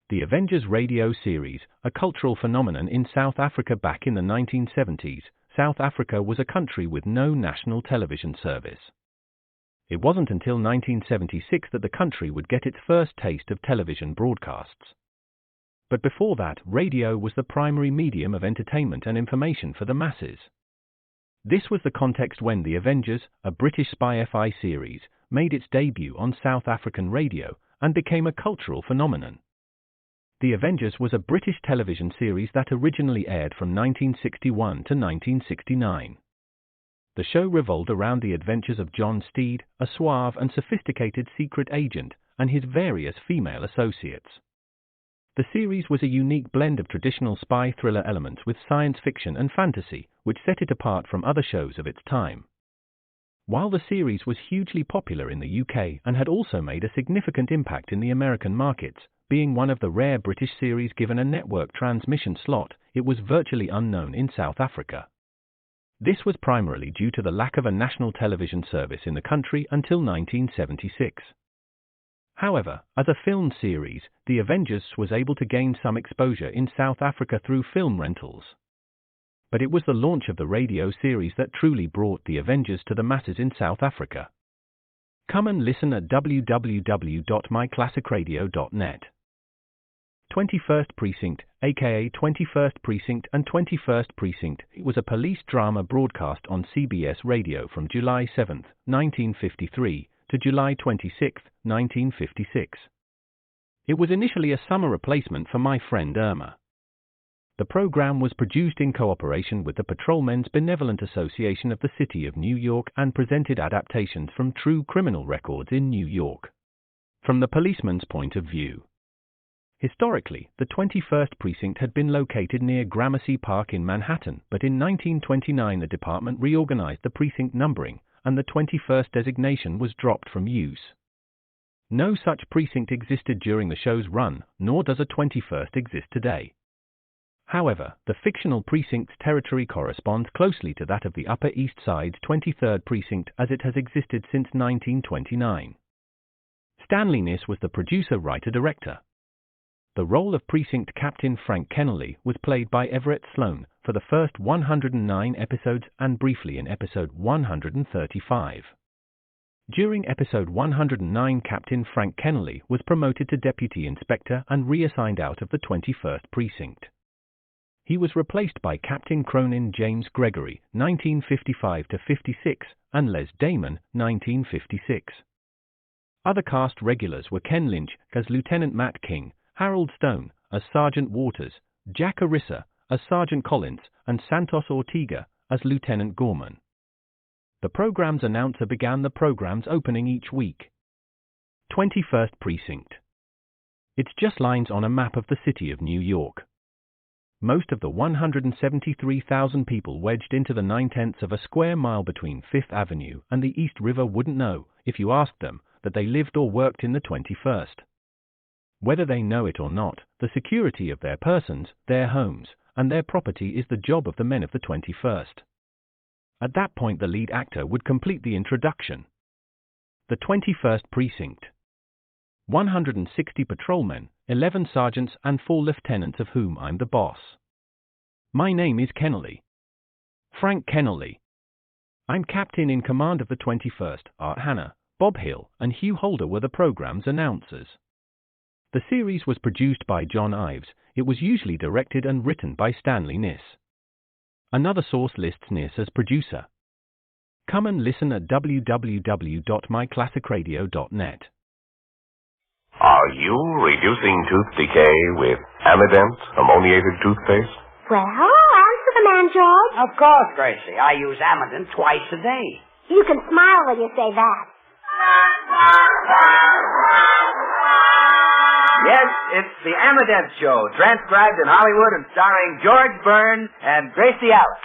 The Avengers radio series, a cultural phenomenon in South Africa back in the 1970s. South Africa was a country with no national television service. It wasn't until 1976 that the country would get its first taste of television broadcasts. But before that, radio was the primary medium of entertainment and information for the masses. This was the context when The Avengers, a British spy-fi series, made its debut on South African radio and became a cultural phenomenon. The Avengers was a British television series that originally aired from 1961 to 1969. The show revolved around the adventures of John Steed, a suave and sophisticated secret agent, and his various female associates. The series was a unique blend of traditional spy thriller elements with science fiction and fantasy, which set it apart from other shows of its time. While the series was hugely popular in the UK and had also made a significant impact in the American markets, being one of the rare British series given a network transmission slot, it was virtually unknown in South Africa. This was primarily due to the lack of a national television service in the country until 1976. However, as a film series, The Avengers was able to gain some exposure in South Africa through film rentals. But it was the launch of the radio series that truly brought The Avengers to the masses in South Africa. Come and listen at www.myclassicradio.net. 21st Precinct, aka 21st Precinct and 21st Precinct, was a police drama broadcast on CBS Radio from July 7, 1953 to July 26, 1956. It was initially a summer replacement for My Friend Irma. The program was produced in cooperation with the Patrolmen's Benevolent Association of the City of New York and presented adaptations from true criminal records in New York, from the policeman's point of view. Historically, the 21st Precinct had been located near Gramercy Park in Manhattan, but in 1929 the department reorganized the precinct numbering, and the 21st designation was dropped from use. No such precinct existed during the show's run, nor does a 21st exist today. However, the fictional precinct's territory corresponds closely to that of the Upper East Side's 23rd Precinct as it has existed since 1929. Stanley Niss was the producer-writer-director. The role of Precinct Captain Frank Kennelly was played by Everett Sloan for the first 109 episodes and briefly in episode 135. During episode 109, Captain Frank Kennelly was promoted to Deputy Inspector and reassigned out of the 21st Precinct. He was replaced by Captain Cronin James Gregory, 1955-56, and Les Damon, 1956. Other cast regulars were Ken Lynch as Lieutenant Matt King, Harold Stone as Sergeant Waters, Jack Arissa as Sergeant Collins, and Santos Ortega as Lieutenant Gorman. The program's announcer began the program's opening each week. 21st Precinct. It's just lines on a map of the city of New York. Most of the 173,000 people wedged into the 9/10 of a square mile between Fifth Avenue and the East River wouldn't know, if you asked them, that they lived or worked in the 21st. Whether they know it or not, the security of their persons, their homes, and their property is the job of the men of the 21st. At that point the lead actor would complete the introduction. The 21st Precinct. 160 patrolmen, 11 sergeants and 4 lieutenants of whom I'm the boss. My name is Kennelly. Frank Kennelly. I'm captain in command of the 21st. Art Hanna, Bob Hill, and Hugh Holder were the program's announcers. The series was produced by John Ives. It was usually directed and written by Stanley Niss. Another source lists Niss as producer. Come and listen at www.myclassicradio.net. Are you reducing tooth decay with Amident ammoniated toothpaste? Well, answer the man, George. Of course, Gracie. I use Amident twice a day. You can smile when you say that. Yes, it's the Amident Show, transcribed in Hollywood and starring George Burns and Gracie Allen.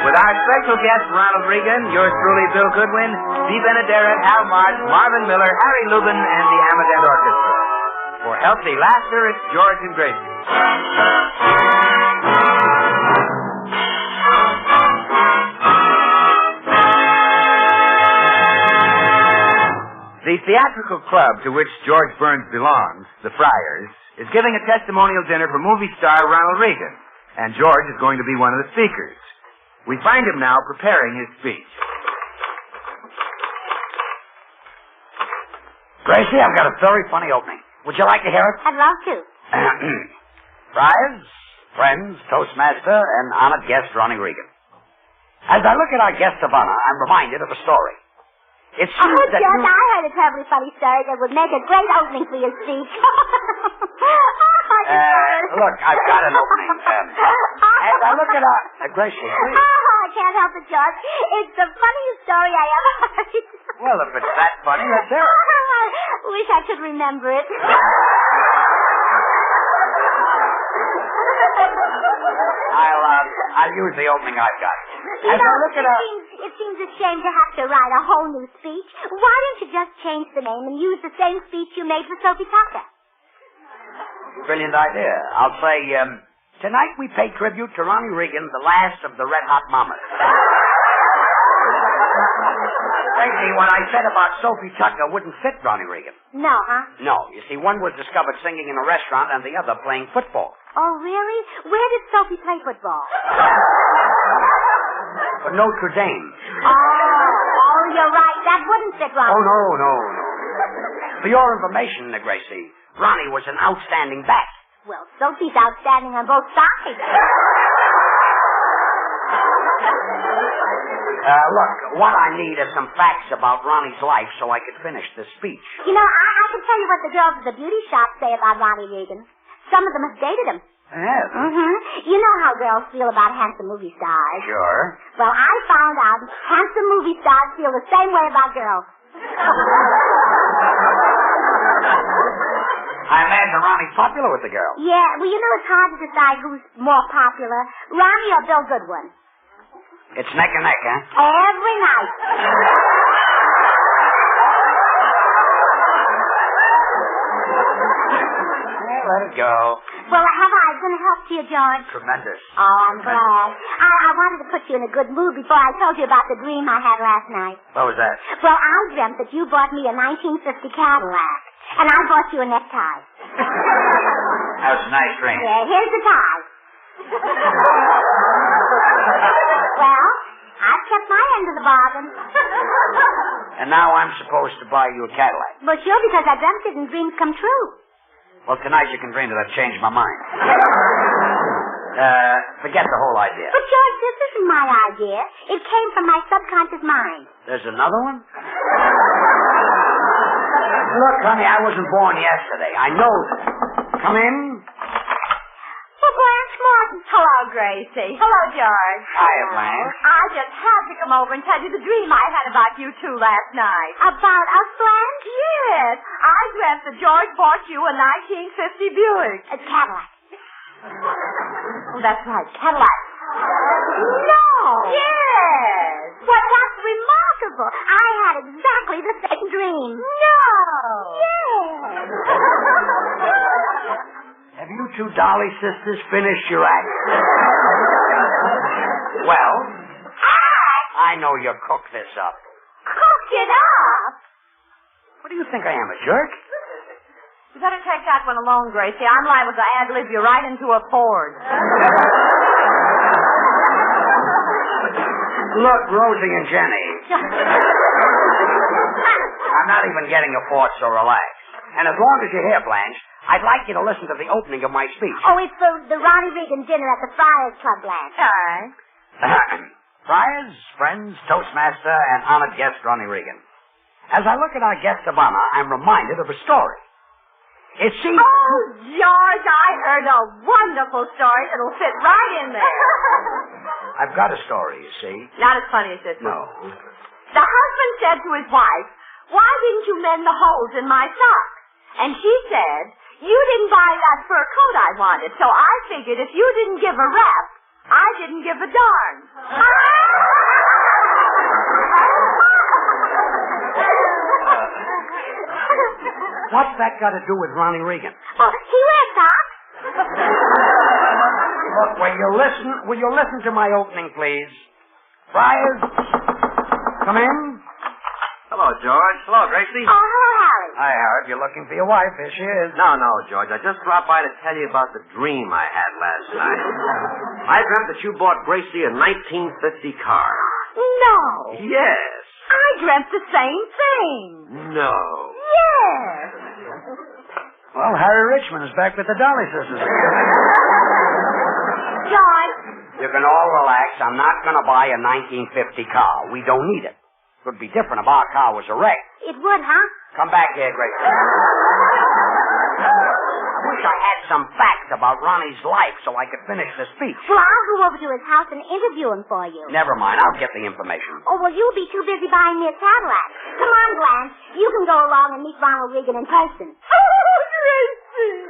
With our special guest, Ronald Reagan, yours truly, Bill Goodwin, Steve Benaderet, Hal March, Marvin Miller, Harry Lubin, and the Amident Orchestra. For healthy laughter, it's George and Gracie. theatrical club to which George Burns belongs, the Friars, is giving a testimonial dinner for movie star Ronald Reagan, and George is going to be one of the speakers. We find him now preparing his speech. Gracie, I've got a very funny opening. Would you like to hear it? I'd love to. Friars, friends, Toastmaster, and honored guest Ronnie Reagan. As I look at our guest of honor, I'm reminded of a story. It seems that George, I heard a terribly funny story that would make a great opening for your speech. Look, I've got an opening. As I look at our... Gracie, please. I can't help it, George. It's the funniest story I ever heard. Well, if it's that funny, let's hear it. I wish I could remember it. I'll use the opening I've got. It seems a shame to have to write a whole new speech. Why don't you just change the name and use the same speech you made for Sophie Tucker? Brilliant idea. I'll say, tonight we pay tribute to Ronnie Reagan, the last of the Red Hot Mamas. Gracie, what I said about Sophie Tucker wouldn't fit Ronnie Reagan. No, huh? No. You see, one was discovered singing in a restaurant and the other playing football. Oh, really? Where did Sophie play football? For Notre Dame. Oh, you're right. That wouldn't fit Ronnie. Oh, no. For your information, Gracie, Ronnie was an outstanding back. Well, Sophie's outstanding on both sides. Look, what I need is some facts about Ronnie's life so I could finish this speech. You know, I can tell you what the girls at the beauty shop say about Ronnie Reagan. Some of them have dated him. Yes. Mm-hmm. You know how girls feel about handsome movie stars. Sure. Well, I found out handsome movie stars feel the same way about girls. I imagine Ronnie's popular with the girls. Yeah, well, you know, it's hard to decide who's more popular, Ronnie or Bill Goodwin. It's neck and neck, huh? Every night. Let it go. Well, have I been a help to you, George? Tremendous. Oh, I'm glad. I wanted to put you in a good mood before I told you about the dream I had last night. What was that? Well, I dreamt that you bought me a 1950 Cadillac, and I bought you a necktie. That was a nice dream. Yeah, here's the tie. Well, I've kept my end of the bargain. And now I'm supposed to buy you a Cadillac. Well, sure, because I dreamt it and dreams come true. Well, tonight you can dream that I've changed my mind. Forget the whole idea. But, George, this isn't my idea. It came from my subconscious mind. There's another one? Look, honey, I wasn't born yesterday. I know that. Come in. Well, Blanche Martin. Hello, Gracie. Hello, George. Hiya, Blanche. I just had to come over and tell you the dream I had about you two last night. About us, Blanche? Yes. I dreamt that George bought you a 1950 Buick. A Cadillac. Oh, that's right, Cadillac. No! Yes. Well, that's remarkable. I had exactly the same dream. No. Yes. Have you two Dolly sisters finished your act? Well, I know you'll cook this up. Cook it up? What do you think I am, a jerk? You better take that one alone, Gracie. I'm liable to ad-lib you right into a Ford. Look, Rosie and Jenny. I'm not even getting a Ford, so relax. And as long as you're here, Blanche, I'd like you to listen to the opening of my speech. Oh, it's the Ronnie Reagan dinner at the Friars Club, Blanche. All right. Friars, friends, Toastmaster, and honored guest Ronnie Reagan. As I look at our guest of honor, I'm reminded of a story. It seems... Oh, George, I heard a wonderful story that'll fit right in there. I've got a story, you see. Not as funny as this one. No. The husband said to his wife, "Why didn't you mend the holes in my sock?" And she said, "You didn't buy that fur coat I wanted, so I figured if you didn't give a rap, I didn't give a darn." What's that got to do with Ronnie Reagan? Oh, he wears socks. Look, will you listen to my opening, please? Friars, come in. Hello, George. Hello, Gracie. Oh, hello, Harry. Hi, Harry. If you're looking for your wife, here she is. No, George. I just dropped by to tell you about the dream I had last night. I dreamt that you bought Gracie a 1950 car. No. Yes. I dreamt the same thing. No. Yes. Well, Harry Richmond is back with the Dolly sisters. George. You can all relax. I'm not going to buy a 1950 car. We don't need it. It would be different if our car was a wreck. It would, huh? Come back here, Gracie. I wish I had some facts about Ronnie's life so I could finish the speech. Well, I'll go over to his house and interview him for you. Never mind. I'll get the information. Oh, well, you'll be too busy buying me a Cadillac. Come on, Blanche. You can go along and meet Ronald Reagan in person. Oh, Gracie.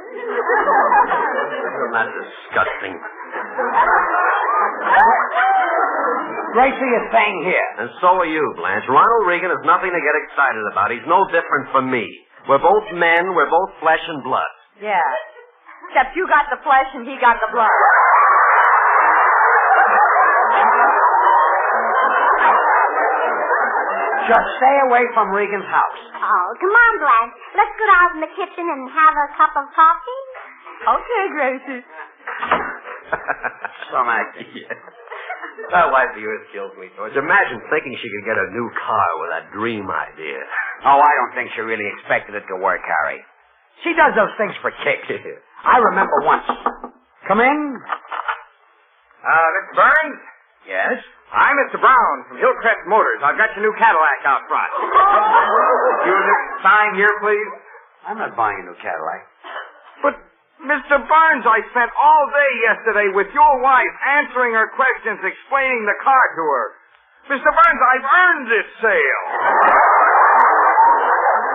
Isn't that disgusting? Gracie is staying here. And so are you, Blanche. Ronald Reagan is nothing to get excited about. He's no different from me. We're both men. We're both flesh and blood. Yeah. Except you got the flesh and he got the blood. Just stay away from Regan's house. Oh, come on, Blanche. Let's go out in the kitchen and have a cup of coffee. Okay, Gracie. Some acting. Yeah. That wife of yours kills me, George. Imagine thinking she could get a new car with that dream idea. Oh, I don't think she really expected it to work, Harry. She does those things for kicks. I remember once. Come in. Mr. Burns? Yes? I'm Mr. Brown from Hillcrest Motors. I've got your new Cadillac out front. You sign here, please. I'm not buying a new Cadillac. But, Mr. Burns, I spent all day yesterday with your wife answering her questions, explaining the car to her. Mr. Burns, I've earned this sale.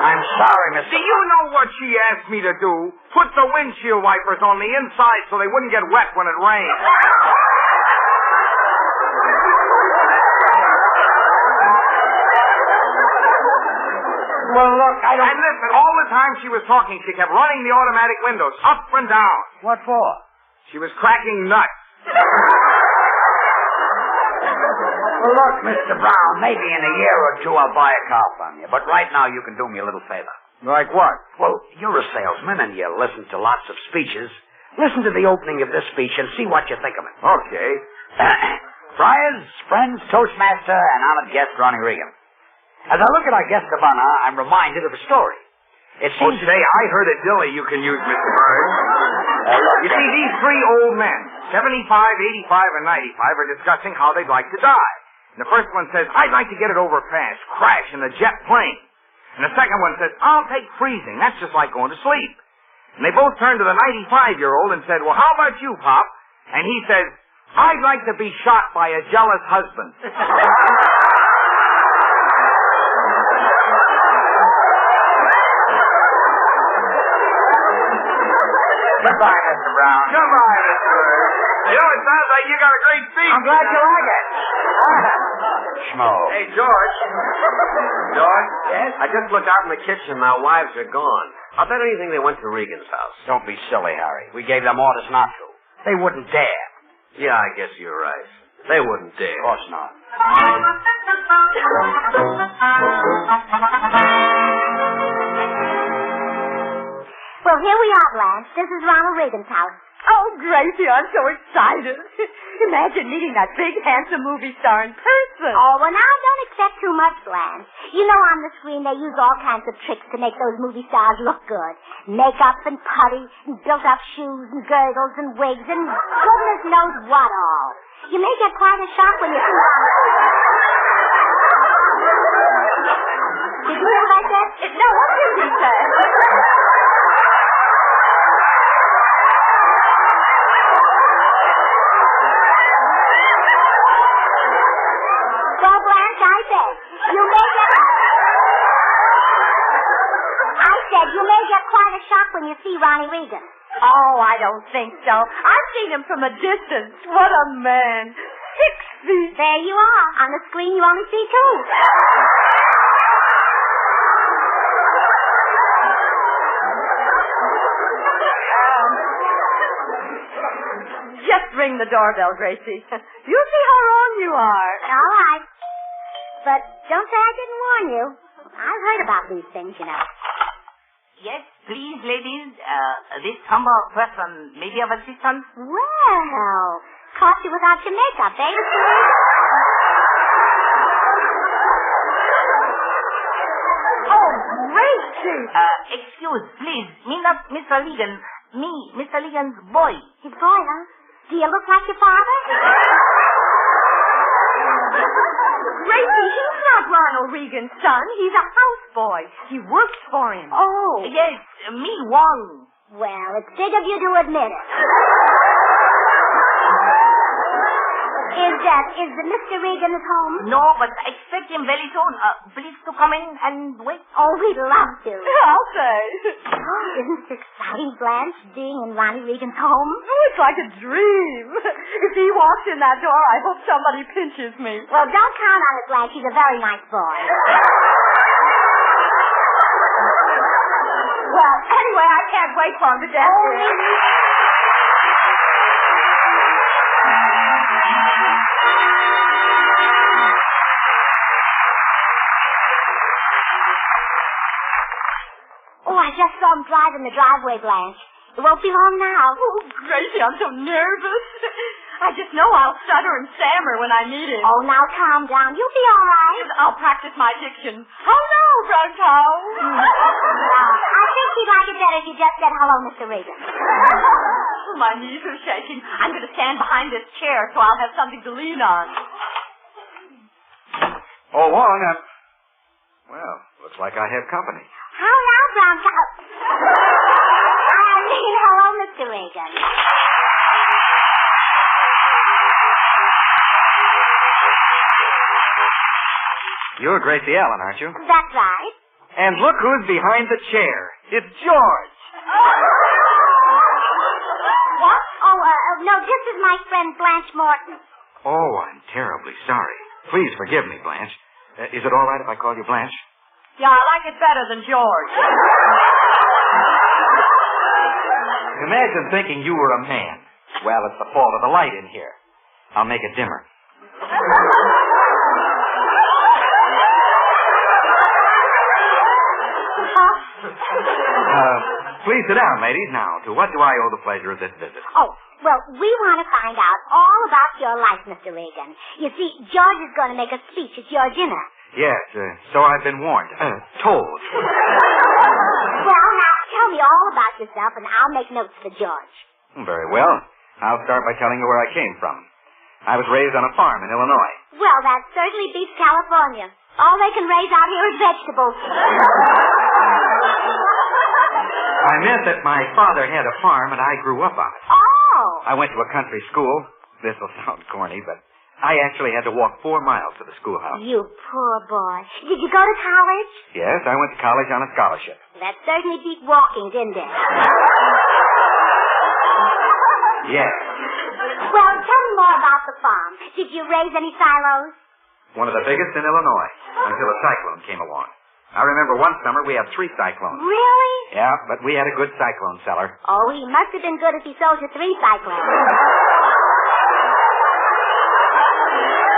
I'm sorry, Mr. Do you know what she asked me to do? Put the windshield wipers on the inside so they wouldn't get wet when it rained. Well, look, I don't... And listen, all the time she was talking, she kept running the automatic windows up and down. What for? She was cracking nuts. Well, look, Mr. Brown, maybe in a year or two I'll buy a car from you. But right now you can do me a little favor. Like what? Well, you're a salesman and you listen to lots of speeches. Listen to the opening of this speech and see what you think of it. Okay. Friars, friends, Toastmaster, and honored guest Ronnie Reagan. As I look at our guest of honor, I'm reminded of a story. It seems... say, I heard a dilly you can use, Mr. Burns. You see, these three old men, 75, 85, and 95, are discussing how they'd like to die. And the first one says, I'd like to get it over fast, crash in a jet plane. And the second one says, I'll take freezing. That's just like going to sleep. And they both turned to the 95-year-old and said, well, how about you, Pop? And he says, I'd like to be shot by a jealous husband. Goodbye, Mr. Brown. Goodbye, Mr. Burns. You know, it sounds like you got a great speech. I'm glad you like it. Schmo. Hey, George. George? Yes? I just looked out in the kitchen. Our wives are gone. I'll bet anything they went to Regan's house. Don't be silly, Harry. We gave them orders not to. They wouldn't dare. Yeah, I guess you're right. They wouldn't dare. Of course not. Well, here we are, Blanche. This is Ronald Reagan's house. Oh, Gracie, I'm so excited. Imagine meeting that big, handsome movie star in person. Oh, well, now, don't expect too much, Blanche. You know on the screen they use all kinds of tricks to make those movie stars look good. Makeup and putty and built-up shoes and girdles and wigs and goodness knows what all. You may get quite a shock when you see one. Did you hear about that? No, what did he say? Well, Blanche, I said, you may get quite a shock when you see Ronnie Reagan. Oh, I don't think so. I've seen him from a distance. What a man. 6 feet. There you are. On the screen, you only see 2. Just ring the doorbell, Gracie. You see how wrong you are. All right. But don't say I didn't warn you. I've heard about these things, you know. Yes, please, ladies. This humble person may be of assistance. Well, caught you without your makeup, eh? Oh, Gracie! Excuse, please. Me not Mr. Reagan. Me, Mr. Reagan's boy. His boy, huh? Do you look like your father? Gracie, he's not Ronald Reagan's son. He's a houseboy. He works for him. Oh. Yes, me, Wong. Well, it's big of you to admit it. Is the Mr. Reagan at home? No, but I expect him very soon. Please to come in and wait. Oh, we'd love to. I'll say. Oh, isn't it exciting, Blanche, being in Ronnie Reagan's home? Oh, it's like a dream. If he walks in that door, I hope somebody pinches me. Well, don't count on it, Blanche. He's a very nice boy. Well, anyway, I can't wait for him to get here. Oh, I just saw him drive in the driveway, Blanche. It won't be long now. Oh, Gracie, I'm so nervous. I just know I'll stutter and stammer when I meet him. Oh, now calm down. You'll be all right. I'll practice my diction. Hello, Grandpa. I think he'd like it better if you just said hello, Mr. Reagan. My knees are shaking. I'm going to stand behind this chair so I'll have something to lean on. Oh, Wong, well, looks like I have company. How now, Brown Cow? Hello, Mr. Reagan. You're Gracie Allen, aren't you? That's right. And look who's behind the chair. It's George. What? Oh, no, this is my friend Blanche Morton. Oh, I'm terribly sorry. Please forgive me, Blanche. Is it all right if I call you Blanche? Yeah, I like it better than George. Imagine thinking you were a man. Well, it's the fault of the light in here. I'll make it dimmer. Please sit down, ladies. Now, to what do I owe the pleasure of this visit? Oh, well, we want to find out all about your life, Mr. Reagan. You see, George is going to make a speech at your dinner. Yes, so I've been warned. Told. Well, now, tell me all about yourself, and I'll make notes for George. Very well. I'll start by telling you where I came from. I was raised on a farm in Illinois. Well, that certainly beats California. All they can raise out here is vegetables. I meant that my father had a farm, and I grew up on it. Oh. I went to a country school. This will sound corny, but I actually had to walk 4 miles to the schoolhouse. You poor boy. Did you go to college? Yes, I went to college on a scholarship. That certainly beat walking, didn't it? Yes. Well, tell me more about the farm. Did you raise any silos? One of the biggest in Illinois, until a cyclone came along. I remember one summer we had 3 cyclones. Really? Yeah, but we had a good cyclone cellar. Oh, he must have been good if he sold you 3 cyclones.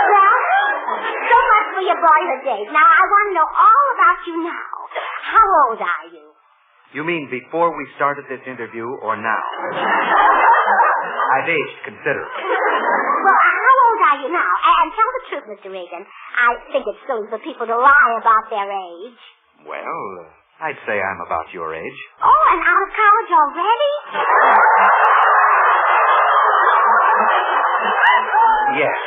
Well, so much for your boyhood days. Now, I want to know all about you now. How old are you? You mean before we started this interview or now? I've aged considerably. Well, how old are you now? And tell the truth, Mr. Reagan. I think it's silly for people to lie about their age. Well, I'd say I'm about your age. Oh, and out of college already? Yes.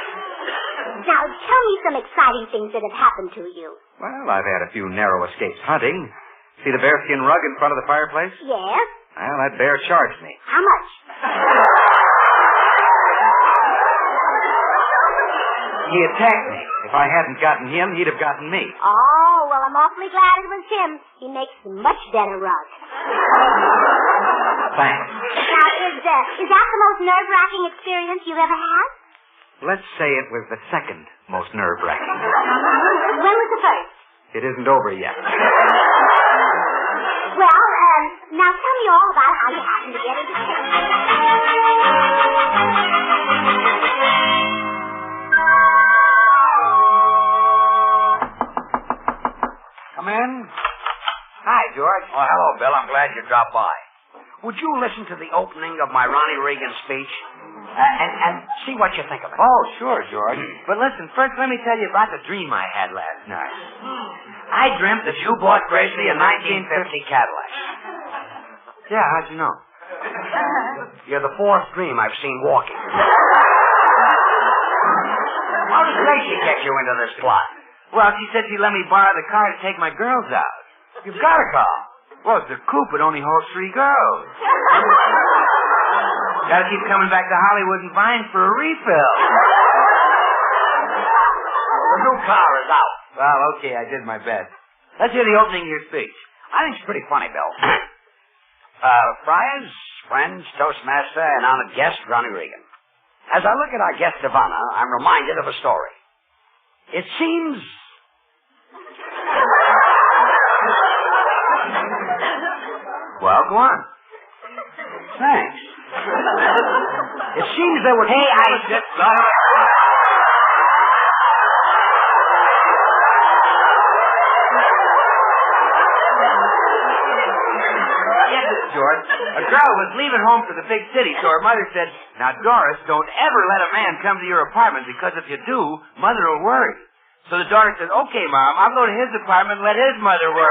Now, tell me some exciting things that have happened to you. Well, I've had a few narrow escapes hunting. See the bearskin rug in front of the fireplace? Yes? Well, that bear charged me. How much? He attacked me. If I hadn't gotten him, he'd have gotten me. Oh, well, I'm awfully glad it was him. He makes a much better rug. Thanks. Now, is that the most nerve-wracking experience you've ever had? Let's say it was the second most nerve-wracking. When was the first? It isn't over yet. Well, now tell me all about how you happened to get into Come in. George? Oh, hello, Bill. I'm glad you dropped by. Would you listen to the opening of my Ronnie Reagan speech and see what you think of it? Oh, sure, George. But listen, first let me tell you about the dream I had last night. I dreamt that You bought Gracie a 1950 Cadillac. Yeah, how'd you know? You're the fourth dream I've seen walking. How did Gracie get you into this plot? Well, she said she'd let me borrow the car to take my girls out. You've got a car. Well, it's a coupe. It only holds 3 girls. Gotta keep coming back to Hollywood and buying for a refill. The new car is out. Well, okay, I did my best. Let's hear the opening of your speech. I think it's pretty funny, Bill. Friars, friends, Toastmaster, and honored guest, Ronnie Reagan. As I look at our guest of honor, I'm reminded of a story. It seems... Well, go on. Thanks. It seems there were... Hey, I just got it. Yes, George. A girl was leaving home for the big city, so her mother said, "Now, Doris, don't ever let a man come to your apartment, because if you do, Mother will worry." So the daughter said, "Okay, Mom, I'll go to his apartment and let his mother worry."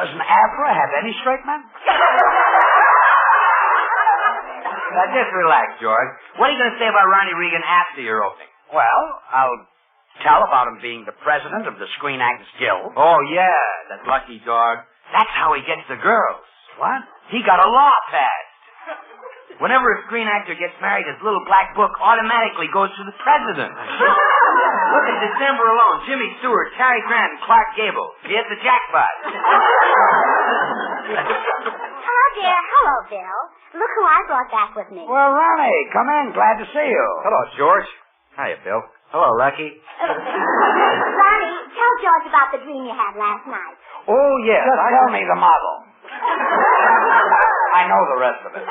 Doesn't Afra have any straight men? Now, just relax, George. What are you going to say about Ronnie Reagan after your opening? Well, I'll tell about him being the president of the Screen Actors Guild. Oh, yeah, that lucky dog. That's how he gets the girls. What? He got a law passed. Whenever a screen actor gets married, his little black book automatically goes to the president. Look at December alone. Jimmy Stewart, Cary Grant, and Clark Gable. He hit the jackpot. Hello, dear. Hello, Bill. Look who I brought back with me. Well, Ronnie, come in. Glad to see you. Hello, George. Hiya, Bill. Hello, Lucky. Ronnie, tell George about the dream you had last night. Oh, yes. Just tell me the model. I know the rest of it.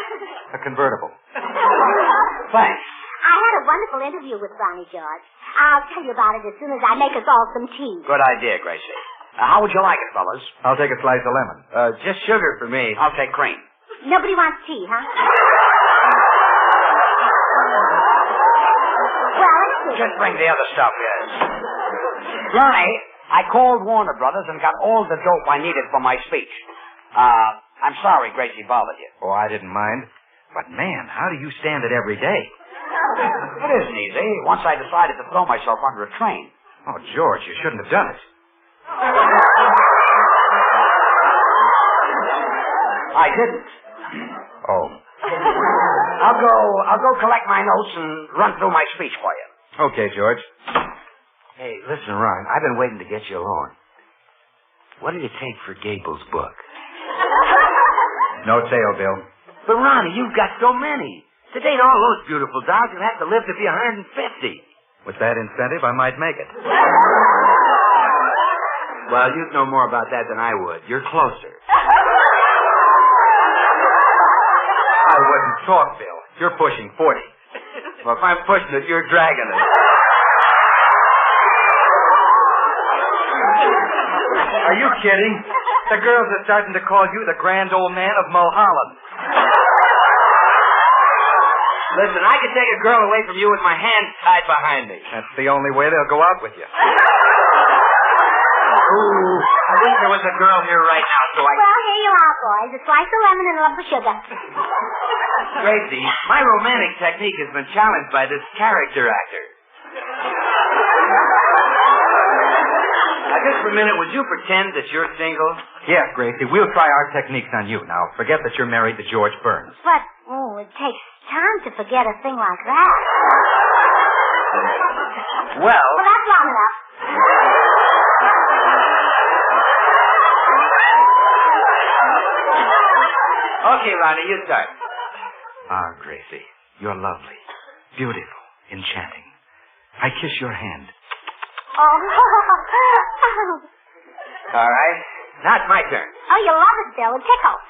A convertible. Thanks. I had a wonderful interview with Ronnie, George. I'll tell you about it as soon as I make us all some tea. Good idea, Gracie. How would you like it, fellas? I'll take a slice of lemon. Just sugar for me. I'll take cream. Nobody wants tea, huh? Well, let's see. Just bring the other stuff, yes. Ronnie, I called Warner Brothers and got all the dope I needed for my speech. I'm sorry Gracie bothered you. Oh, I didn't mind. But, man, how do you stand it every day? It isn't easy. Once I decided to throw myself under a train. Oh, George, you shouldn't have done it. I didn't. Oh. I'll go collect my notes and run through my speech for you. Okay, George. Hey, listen, Ron, I've been waiting to get you alone. What did it take for Gable's book? No sale, Bill. But, Ronnie, you've got so many. If it ain't all those beautiful dolls, you'll have to live to be 150. With that incentive, I might make it. Well, you'd know more about that than I would. You're closer. I wouldn't talk, Bill. You're pushing 40. Well, if I'm pushing it, you're dragging it. Are you kidding? The girls are starting to call you the grand old man of Mulholland. Listen, I can take a girl away from you with my hands tied behind me. That's the only way they'll go out with you. Ooh, I wish there was a girl here right now so I... Well, here you are, boys. A slice of lemon and a lump of sugar. Gracie, my romantic technique has been challenged by this character actor. Now, just for a minute, would you pretend that you're single? Yes, Gracie. We'll try our techniques on you. Now, forget that you're married to George Burns. But, it takes time to forget a thing like that. Well, that's long enough. Okay, Ronnie, you start. Ah, Gracie, you're lovely, beautiful, enchanting. I kiss your hand. Oh. All right. Now it's my turn. Oh, you love it, Bill. It tickles.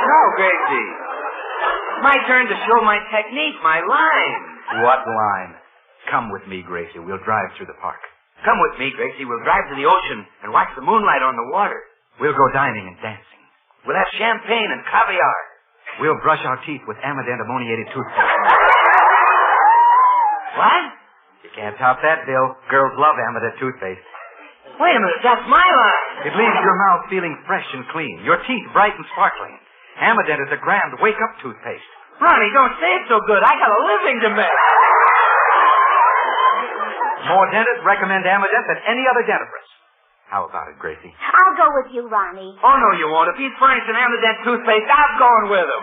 No, Gracie. my turn to show my technique, my line. What line? Come with me, Gracie. We'll drive through the park. Come with me, Gracie. We'll drive to the ocean and watch the moonlight on the water. We'll go dining and dancing. We'll have champagne and caviar. We'll brush our teeth with Amident ammoniated toothpaste. What? You can't top that, Bill. Girls love Amident toothpaste. Wait a minute, that's my line. It leaves your mouth feeling fresh and clean, your teeth bright and sparkling. Amident is a grand wake-up toothpaste. Ronnie, don't say it so good. I got a living to make. More dentists recommend Amident than any other dentifrice. How about it, Gracie? I'll go with you, Ronnie. Oh, no, you won't. If he's furnishing Amident toothpaste, I'm going with him.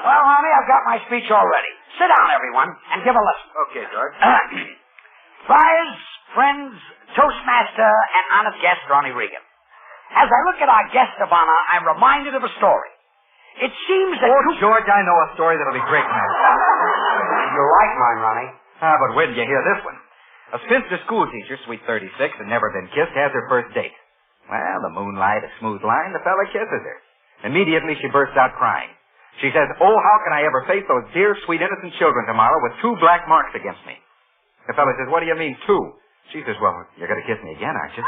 Well, Ronnie, I've got my speech already. Sit down, everyone, and give a listen. Okay, George. Friars, friends, Toastmaster, and honored guest, Ronnie Reagan. As I look at our guest of honor, I'm reminded of a story. It seems that... Oh, George, I know a story that'll be great, man. You like mine, Ronnie. But wait till you hear this one. A spinster school teacher, sweet 36, and never been kissed, has her first date. Well, the moonlight, a smooth line, the fella kisses her. Immediately, she bursts out crying. She says, oh, how can I ever face those dear, sweet, innocent children tomorrow with 2 black marks against me? The fella says, what do you mean, 2? She says, well, you're going to kiss me again, aren't you?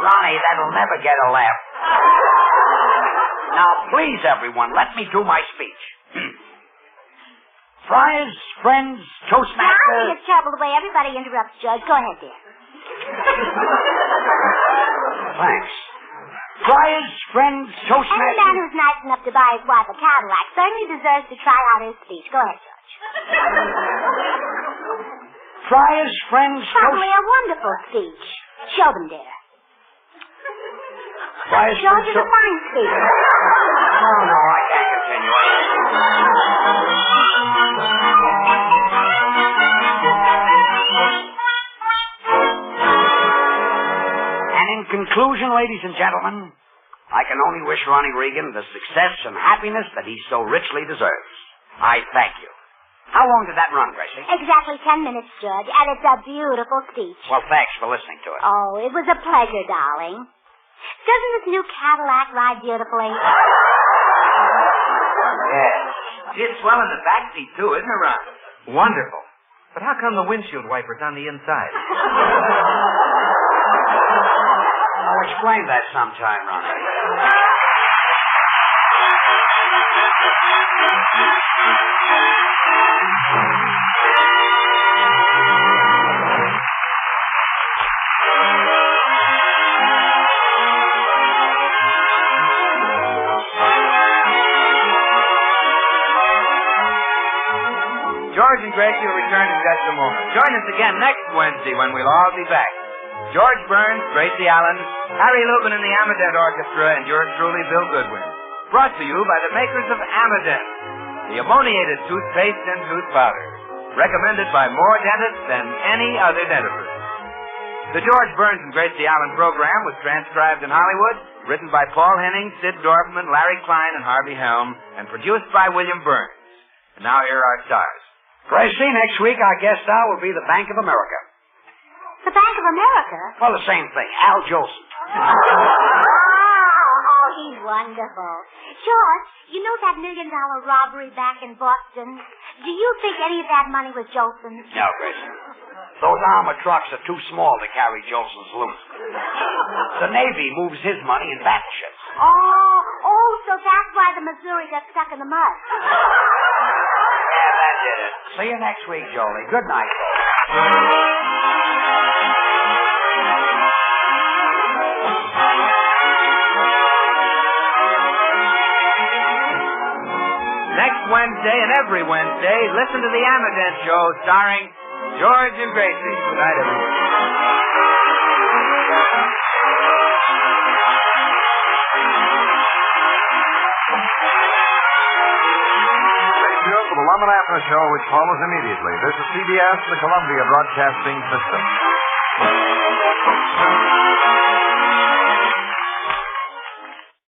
Ronnie, that'll never get a laugh. Now, please, everyone, let me do my speech. Friars, friends, Now, Toastmaster... it's trouble the way everybody interrupts Judge. Go ahead, dear. Thanks. Friars, friends, Any man Toastmaster... who's nice enough to buy his wife a Cadillac certainly deserves to try out his speech. Go ahead, Judge. Friars, friends, Probably a wonderful speech. Show them, dear. Friars, George friends, is a fine speech. No, I can't continue. And in conclusion, ladies and gentlemen, I can only wish Ronnie Reagan the success and happiness that he so richly deserves. I thank you. How long did that run, Gracie? Exactly 10 minutes, Judge, and it's a beautiful speech. Well, thanks for listening to it. Oh, it was a pleasure, darling. Doesn't this new Cadillac ride beautifully? Yes. It's swell in the back seat, too, isn't it, Ron? Wonderful. But how come the windshield wiper's on the inside? I'll explain that sometime, Ronnie. George and Gracie will return in just a moment. Join us again next Wednesday when we'll all be back. George Burns, Gracie Allen, Harry Lubin and the Amident Orchestra, and yours truly, Bill Goodwin. Brought to you by the makers of Amident, the ammoniated toothpaste and tooth powder. Recommended by more dentists than any other dentifrice. The George Burns and Gracie Allen program was transcribed in Hollywood, written by Paul Henning, Sid Dorfman, Larry Klein, and Harvey Helm, and produced by William Burns. And now here are our stars. Gracie, next week our guest star will be the Bank of America. The Bank of America? Well, the same thing. Al Jolson. Oh, he's wonderful. George, you know that $1 million robbery back in Boston? Do you think any of that money was Jolson's? No, Gracie. Those armored trucks are too small to carry Jolson's loot. The Navy moves his money in battleships. Oh, so that's why the Missouri got stuck in the mud. Yeah, that did it. See you next week, Jolie. Good night, folks. Next Wednesday and every Wednesday, listen to the Amident Show starring George and Gracie. Good night, everyone. For the Lum and Abner Show, which follows immediately. This is CBS, the Columbia Broadcasting System.